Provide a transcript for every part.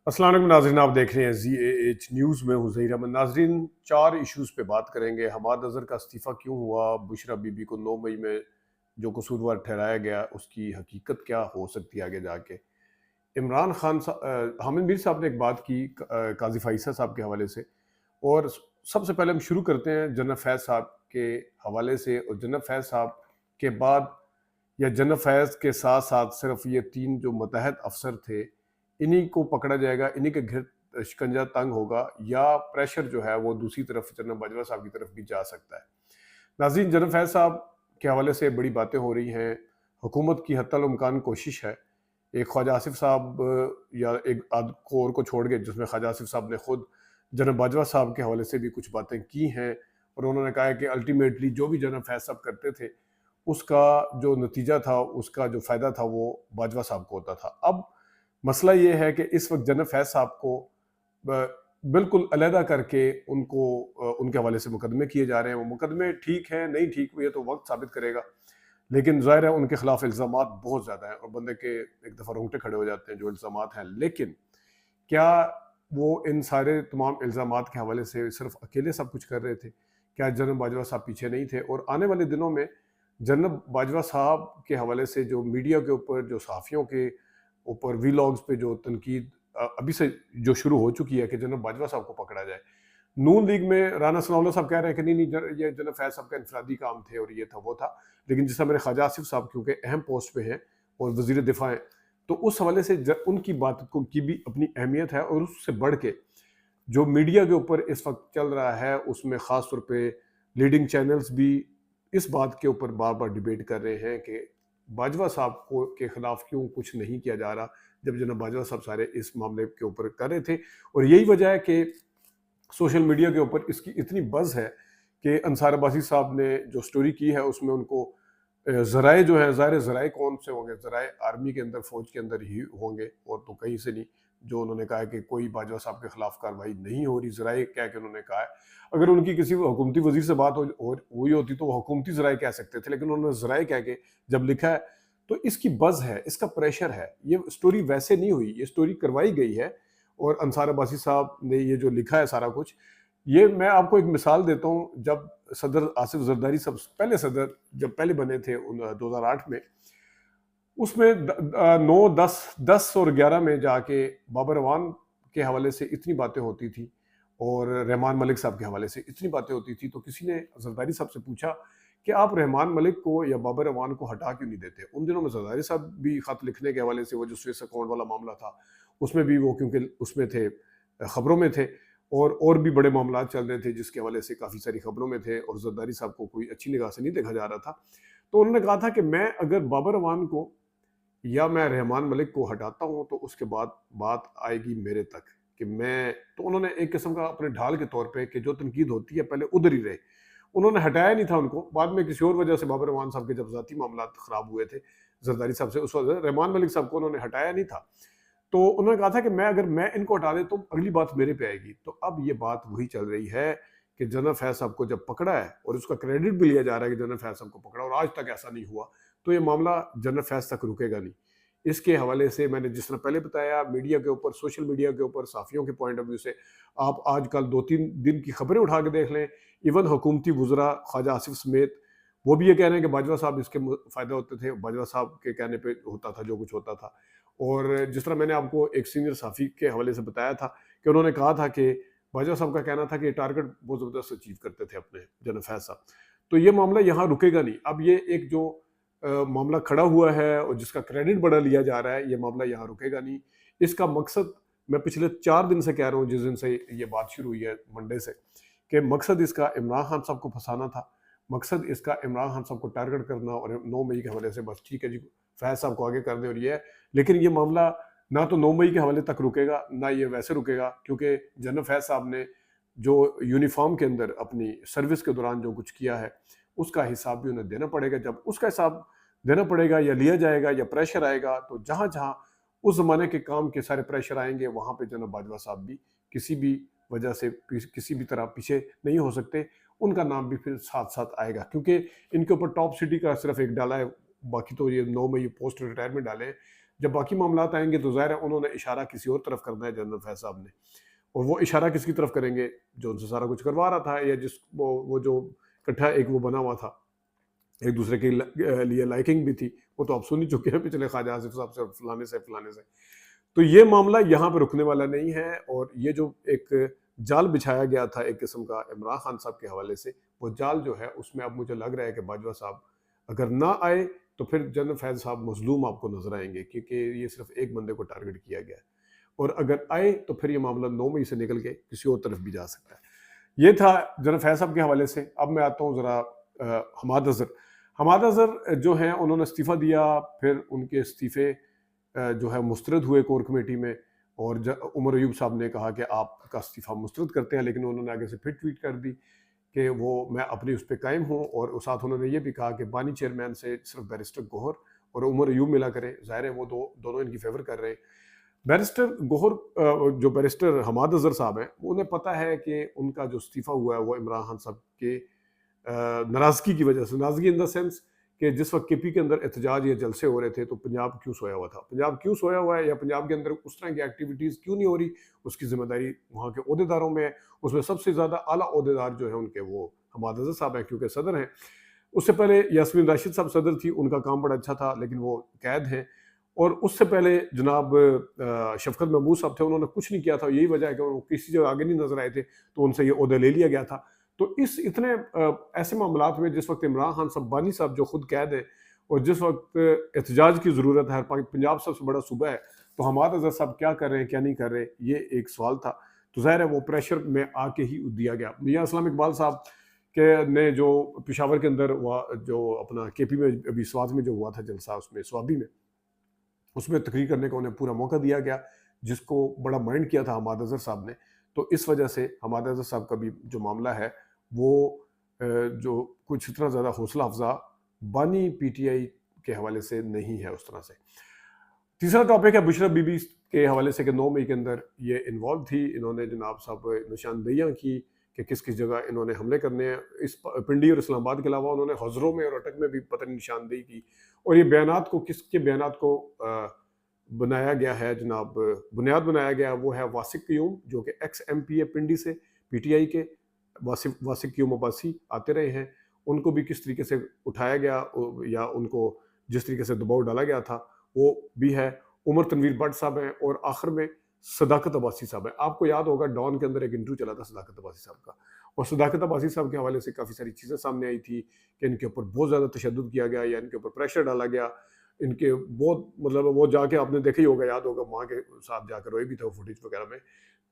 अस्सलाम वालेकुम नाज़रीन, आप देख रहे हैं ZAH न्यूज़ में हूँ ज़हीर अहमद। नाज़रीन, 4 इश्यूज़ पे बात करेंगे। हमाद अज़हर का इस्तीफ़ा क्यों हुआ, बुशरा बीबी को 9 मई में जो कसूरवार ठहराया गया उसकी हकीकत क्या हो सकती है आगे जाके। इमरान खान हामिद मीर साहब ने एक बात की काज़ी फ़ाइज़ा साहब के हवाले से, और सबसे पहले हम शुरू करते हैं जनरल फैज़ साहब के हवाले से। और जनरल फैज़ साहब के बाद या जनरल फैज़ के साथ साथ सिर्फ ये 3 जो मतहत अफसर थे, इन्हीं को पकड़ा जाएगा, इन्हीं के घर शिकंजा तंग होगा, या प्रेशर जो है वो दूसरी तरफ जनरल बाजवा साहब की तरफ भी जा सकता है। नाज़रीन, जनरल फैज़ साहब के हवाले से बड़ी बातें हो रही हैं। हुकूमत की हत्तल इम्कान कोशिश है, एक ख्वाजा आसिफ साहब या एक आध को और को छोड़ के, जिसमें ख्वाजा आसिफ साहब ने खुद जनरल बाजवा साहब के हवाले से भी कुछ बातें की हैं, और उन्होंने कहा है कि अल्टीमेटली जो भी जनरल फैज़ साहब करते थे उसका जो नतीजा था, उसका जो फ़ायदा था वो बाजवा साहब को होता था। अब मसला ये है कि इस वक्त जनरल फैज़ साहब को बिल्कुल अलहदा करके उनको उनके हवाले से मुकदमे किए जा रहे हैं। वो मुकदमे ठीक हैं नहीं ठीक, ये तो वक्त साबित करेगा, लेकिन ज़ाहिर है उनके खिलाफ इल्ज़ामात बहुत ज़्यादा हैं और बंदे के एक दफ़ा रोंगटे खड़े हो जाते हैं जो इल्ज़ामात हैं। लेकिन क्या वो इन सारे तमाम इल्ज़ामात के हवाले से सिर्फ अकेले सब कुछ कर रहे थे? क्या जनरल बाजवा साहब पीछे नहीं थे? और आने वाले दिनों में जनरल बाजवा साहब के हवाले से जो मीडिया के ऊपर, जो सहाफ़ियों के ऊपर वीलॉग्स पे जो तनकीद अभी से जो शुरू हो चुकी है कि जनरल बाजवा साहब को पकड़ा जाए। नून लीग में राना सनाउल्लाह साहब कह रहे हैं कि नहीं नहीं, ये जनरल फैज़ साहब का इनफरादी काम थे और ये था वो था। लेकिन जिस तरह मेरे ख्वाजा आसिफ साहब क्योंकि अहम पोस्ट पे हैं और वज़ीर दिफ़ा हैं, तो उस हवाले से उनकी बात को की भी अपनी अहमियत है। और उससे बढ़ के जो मीडिया के ऊपर इस वक्त चल रहा है, उसमें ख़ास तौर पे लीडिंग चैनल्स भी इस बात के ऊपर बार बार डिबेट कर रहे हैं कि बाजवा साहब को के खिलाफ क्यों कुछ नहीं किया जा रहा, जब जनाब बाजवा साहब सारे इस मामले के ऊपर कर रहे थे। और यही वजह है कि सोशल मीडिया के ऊपर इसकी इतनी बज़ है कि अंसार अब्बासी साहब ने जो स्टोरी की है उसमें उनको ज़राए जो है, ज़ाहिर ज़राए कौन से होंगे, ज़राए आर्मी के अंदर, फ़ौज के अंदर ही होंगे और तो कहीं से नहीं। जो उन्होंने कहा है कि कोई बाजवा साहब के खिलाफ कार्रवाई नहीं हो रही, ज़राए कह के उन्होंने कहा है। अगर उनकी किसी हुकूमती वज़ीर से बात हुई होती तो वो हुकूमती ज़राए कह सकते थे, लेकिन उन्होंने ज़राए कह के जब लिखा है तो इसकी बज़ है, इसका प्रेशर है। ये स्टोरी वैसे नहीं हुई, ये स्टोरी करवाई गई है। और अंसार अब्बासी साहब ने ये जो लिखा है सारा कुछ, ये मैं आपको एक मिसाल देता हूँ। जब सदर आसिफ जरदारी साहब पहले सदर जब पहले बने थे 2008 में, उसमें 9, 10 और 11 में जाके बाबर अवान के हवाले से इतनी बातें होती थी और रहमान मलिक साहब के हवाले से इतनी बातें होती थी, तो किसी ने जरदारी साहब से पूछा कि आप रहमान मलिक को या बाबर अवान को हटा क्यों नहीं देते। उन दिनों में जरदारी साहब भी खत लिखने के हवाले से, वो जो स्विस अकाउंट वाला मामला था उसमें भी वो क्योंकि उसमें थे, खबरों में थे, और भी बड़े मामला चल रहे थे जिसके हवाले से काफ़ी सारी खबरों में थे और जरदारी साहब को कोई अच्छी निगाह से नहीं देखा जा रहा था। तो उन्होंने कहा था कि मैं अगर बाबर अवान को या मैं रहमान मलिक को हटाता हूँ तो उसके बाद बात आएगी मेरे तक कि मैं, तो उन्होंने एक किस्म का अपने ढाल के तौर पे कि जो तनकीद होती है पहले उधर ही रहे। उन्होंने हटाया नहीं था उनको, बाद में किसी और वजह से बाबर रहमान साहब के जब ज़ाती मामला खराब हुए थे जरदारी साहब से, उस वजह रहमान मलिक साहब को उन्होंने हटाया नहीं था। तो उन्होंने कहा था कि मैं अगर मैं इनको हटा दे तो अगली बात मेरे पे आएगी। तो अब ये बात वही चल रही है कि जनरल फैज़ साहब को जब पकड़ा है और उसका क्रेडिट भी लिया जा रहा है कि जनरल फैज़ साहब को पकड़ा और आज तक ऐसा नहीं हुआ, तो ये मामला जनरल फैज़ तक रुकेगा नहीं। इसके हवाले से मैंने जिस तरह पहले बताया, मीडिया के ऊपर, सोशल मीडिया के ऊपर, साफ़ियों के पॉइंट ऑफ व्यू से आप आजकल 2-3 दिन की खबरें उठा के देख लें, इवन हुकूमती वुज़रा ख्वाजा आसिफ समेत वो भी ये कह रहे हैं कि बाजवा साहब इसके फ़ायदा होते थे, बाजवा साहब के कहने पे होता था जो कुछ होता था। और जिस तरह मैंने आपको एक सीनियर सहाफ़ी के हवाले से बताया था कि उन्होंने कहा था कि बाजवा साहब का कहना था कि टारगेट बहुत ज़बरदस्त अचीव करते थे अपने जनरल फैज़ साहब। तो ये मामला यहाँ रुकेगा नहीं। अब ये एक जो मामला खड़ा हुआ है और जिसका क्रेडिट बड़ा लिया जा रहा है, ये मामला यहाँ रुकेगा नहीं। इसका मकसद मैं पिछले 4 दिन से कह रहा हूँ, जिस दिन से ये बात शुरू हुई है मंडे से, कि मकसद इसका इमरान खान साहब को फंसाना था। मकसद इसका इमरान खान साहब को टारगेट करना और 9 मई के हवाले से बस ठीक है जी, फैज़ साहब को आगे कर दें और ये है। लेकिन ये मामला ना तो 9 मई के हवाले तक रुकेगा, ना ये वैसे रुकेगा, क्योंकि जनरल फैज़ साहब ने जो यूनिफ़ॉर्म के अंदर अपनी सर्विस के दौरान जो कुछ किया है, उसका हिसाब भी उन्हें देना पड़ेगा। जब उसका हिसाब देना पड़ेगा या लिया जाएगा या प्रेशर आएगा, तो जहाँ-जहाँ उस ज़माने के काम के सारे प्रेशर आएँगे, वहाँ पे जनाब बाजवा साहब भी किसी भी वजह से किसी भी तरह पीछे नहीं हो सकते। उनका नाम भी फिर साथ-साथ आएगा, क्योंकि इनके ऊपर टॉप सिटी का सिर्फ एक डाला है, बाकी तो ये 9 मई पोस्ट रिटायरमेंट डाले हैं। जब बाकी मामलात आएंगे तो ज़ाहिर है उन्होंने इशारा किसी और तरफ करना है जनरल फैज़ साहब ने, और वो इशारा किसकी तरफ करेंगे, जो उनसे सारा कुछ करवा रहा था, या जिस वो जो इकट्ठा एक वो बना हुआ था, एक दूसरे के लिए लाइकिंग भी थी, वो तो आप सुन ही चुके हैं पिछले ख्वाजा आसिफ साहब से, फलाने से। तो ये मामला यहाँ पे रुकने वाला नहीं है, और ये जो एक जाल बिछाया गया था एक किस्म का इमरान खान साहब के हवाले से, वो जाल जो है उसमें अब मुझे लग रहा है कि बाजवा साहब अगर ना आए तो फिर जनरल फैज़ साहब मजलूम आपको नजर आएंगे, क्योंकि ये सिर्फ एक बंदे को टारगेट किया गया है, और अगर आए तो फिर ये मामला 9 मई से निकल के किसी और तरफ भी जा सकता है। ये था जनरल फैज़ साहब के हवाले से। अब मैं आता हूँ ज़रा हमाद अज़हर। हमाद अज़हर जो हैं उन्होंने इस्तीफ़ा दिया, फिर उनके इस्तीफ़े जो है मुस्तरद हुए कोर कमेटी में, और उमर अयूब साहब ने कहा कि आपका इस्तीफ़ा मुस्तरद करते हैं, लेकिन उन्होंने आगे से फिर ट्वीट कर दी कि वो मैं अपनी उस पर कायम हूँ, और साथ उन्होंने ये भी कहा कि बानी चेयरमैन से सिर्फ बैरिस्टर गोहर और उमर अयूब मिला करें। ज़ाहिर है वो दोनों इनकी फेवर कर रहे हैं। बैरिस्टर गोहर जो बैरिस्टर हमाद अज़हर साहब हैं, उन्हें पता है कि उनका जो इस्तीफ़ा हुआ है वो इमरान खान साहब के नाराज़गी की वजह से, नाराज़गी इन द सेंस कि जिस वक्त केपी के अंदर एहतजाज या जलसे हो रहे थे तो पंजाब क्यों सोया हुआ था, पंजाब क्यों सोया हुआ है, या पंजाब के अंदर उस तरह की एक्टिविटीज़ क्यों नहीं हो रही, उसकी जिम्मेदारी वहाँ के ओहदेदारों में है। उसमें सबसे ज़्यादा आला ओहदेदार जो है उनके वो हमाद अज़हर साहब हैं, क्योंकि सदर हैं। उससे पहले यास्मीन राशिद साहब सदर थी, उनका काम बड़ा अच्छा था, लेकिन वो कैद हैं। और उससे पहले जनाब शफकत महमूद साहब थे, उन्होंने कुछ नहीं किया था। यही वजह है कि वो किसी जगह आगे नहीं नजर आए थे, तो उनसे ये ओहदा ले लिया गया था। तो इस इतने ऐसे मामलात में जिस वक्त इमरान खान साहब बानी साहब जो खुद कैद है, और जिस वक्त एहतजाज की ज़रूरत है, पंजाब सबसे बड़ा सूबा है, तो हमाद अज़हर साहब क्या कर रहे हैं क्या नहीं कर रहे, ये एक सवाल था। तो ज़ाहिर है वो प्रेशर में आके ही दिया गया। मियां असलम इकबाल साहब के ने जो पेशावर के अंदर जो अपना केपी में अभी स्वात में जो हुआ था जलसा, उसमें स्वाबी में, उसमें तकरीर करने का उन्हें पूरा मौका दिया गया, जिसको बड़ा माइंड किया था हमाद अज़हर साहब ने। तो इस वजह से हमाद अज़हर साहब का भी जो मामला है वो जो कुछ इतना ज़्यादा हौसला अफजा बानी पीटीआई के हवाले से नहीं है उस तरह से। तीसरा टॉपिक है बुशरा बीबी के हवाले से कि 9 मई के अंदर ये इन्वॉल्व थी। इन्होंने जनाब साहब निशानदेहियाँ की कि किस किस जगह इन्होंने हमले करने हैं। इस पिंडी और इस्लामाबाद के अलावा उन्होंने हज़रों में और अटक में भी पता नहीं निशानदेही की, और ये बयानात को किसके बयानात को बनाया गया है जनाब, बुनियाद बनाया गया वो है वासिक क्यूम, जो कि एक्स MP है पिंडी से पीटीआई के। वासिक क्यूम अब्बासी आते रहे हैं, उनको भी किस तरीके से उठाया गया या उनको जिस तरीके से दबाव डाला गया था वो भी है। उमर तनवीर भट्ट साहब हैं, और आखिर में सदाकत अब्बासी साहब हैं। आपको याद होगा डॉन के अंदर एक इंटरव्यू चला था सदाकत अब्बासी साहब का, और सदाकत अब्बासी साहब के हवाले से काफ़ी सारी चीज़ें सामने आई थी कि इनके ऊपर बहुत ज़्यादा तशद्दुद किया गया या इनके ऊपर प्रेशर डाला गया। इनके बहुत मतलब वो जाके आपने देखा ही होगा, याद होगा, वहाँ के साथ जाकर रोए भी थे वो फुटेज वगैरह में।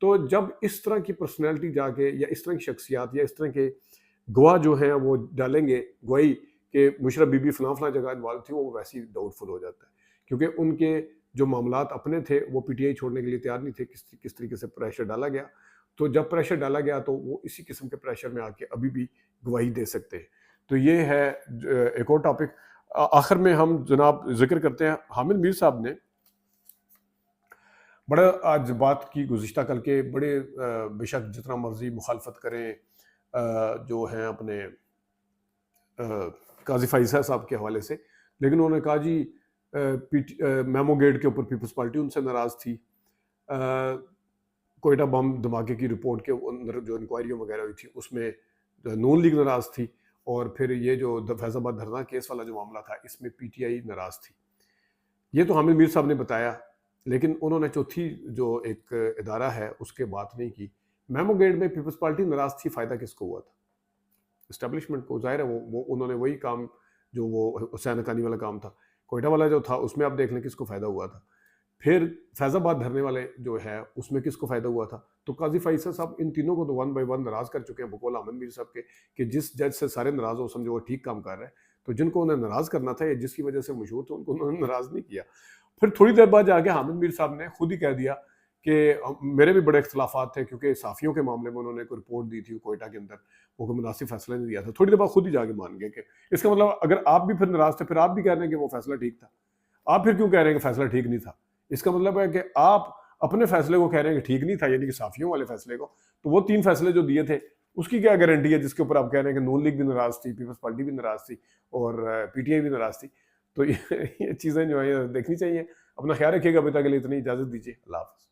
तो जब इस तरह की पर्सनैलिटी जाके या इस तरह की शख्सियात या इस तरह के गवाह जो हैं वो डालेंगे गवाही कि मुशर्रफ बीबी फलां फलां जगह इन्वॉल्व थी, वो वैसे ही डाउटफुल हो जाता है, क्योंकि उनके जो मामलात अपने थे वो पीटीआई छोड़ने के लिए तैयार नहीं थे। किस तरीके से प्रेशर डाला गया, तो जब प्रेशर डाला गया तो वो इसी किस्म के प्रेशर में आके अभी भी गवाही दे सकते हैं। तो ये है एक और टॉपिक। आखिर में हम जनाब जिक्र करते हैं हामिद मीर साहब ने बड़ा आज बात की गुज़िश्ता कल के, बड़े बेशक जितना मर्जी मुखालफत करें जो हैं अपने काजी फाइज़ा साहब के हवाले से, लेकिन उन्होंने कहा जी मेमो गेट के ऊपर पीपल्स पार्टी उनसे नाराज़ थी, कोयटा बम धमाके की रिपोर्ट के अंदर जो इंक्वायरी वगैरह हुई थी उसमें नून लीग नाराज़ थी, और फिर ये जो फैज़ाबाद धरना केस वाला जो मामला था इसमें पीटीआई नाराज़ थी। ये तो हामिद मीर साहब ने बताया, लेकिन उन्होंने चौथी जो एक इदारा है उसके बात नहीं की। मेमो गेट में पीपल्स पार्टी नाराज़ थी, फ़ायदा किसको हुआ था? इस्टेब्लिशमेंट को। ज़ाहिर है वो उन्होंने वही काम जो वो हुसैन हक्कानी वाला काम था, कोयटा वाला जो था उसमें आप देख लें किसको फ़ायदा हुआ था। फिर फैज़ाबाद धरने वाले जो है उसमें किसको फ़ायदा हुआ था? तो काजी फाइज़ा साहब इन तीनों को तो 1 बाय 1 नाराज़ कर चुके हैं, बकौल हामिद मीर साहब के, कि जिस जज से सारे नाराज़ हो समझो वो ठीक काम कर रहा है। तो जिनको उन्हें नाराज़ करना था या जिसकी वजह से मशहूर थे उनको उन्होंने नाराज़ नहीं किया। फिर थोड़ी देर बाद जाके हामिद मीर साहब ने खुद ही कह दिया कि मेरे भी बड़े इख्तलाफात थे, क्योंकि साफ़ियों के मामले में उन्होंने एक रिपोर्ट दी थी कोयटा के अंदर, वो कोई मुनासिब फैसला नहीं दिया था। थोड़ी देर बाद खुद ही जाके मान गए कि इसका मतलब अगर आप भी फिर नाराज़ थे, फिर आप भी कह रहे हैं कि वो फैसला ठीक था, आप फिर क्यों कह रहे हैं कि फैसला ठीक नहीं था? इसका मतलब है कि आप अपने फैसले को कह रहे हैं कि ठीक नहीं था, यानी कि साफ़ियों वाले फैसले को। तो वो 3 फैसले जो दिए थे उसकी क्या गारंटी है जिसके ऊपर आप कह रहे हैं कि नून लीग भी नाराज़ थी, पीपल्स पार्टी भी नाराज़ थी और पीटीआई भी नाराज़ थी। तो ये चीज़ें जो है देखनी चाहिए। अपना ख्याल रखिएगा, अभी तक के लिए इतनी इजाज़त दीजिए। अल्लाह हाफ़िज़।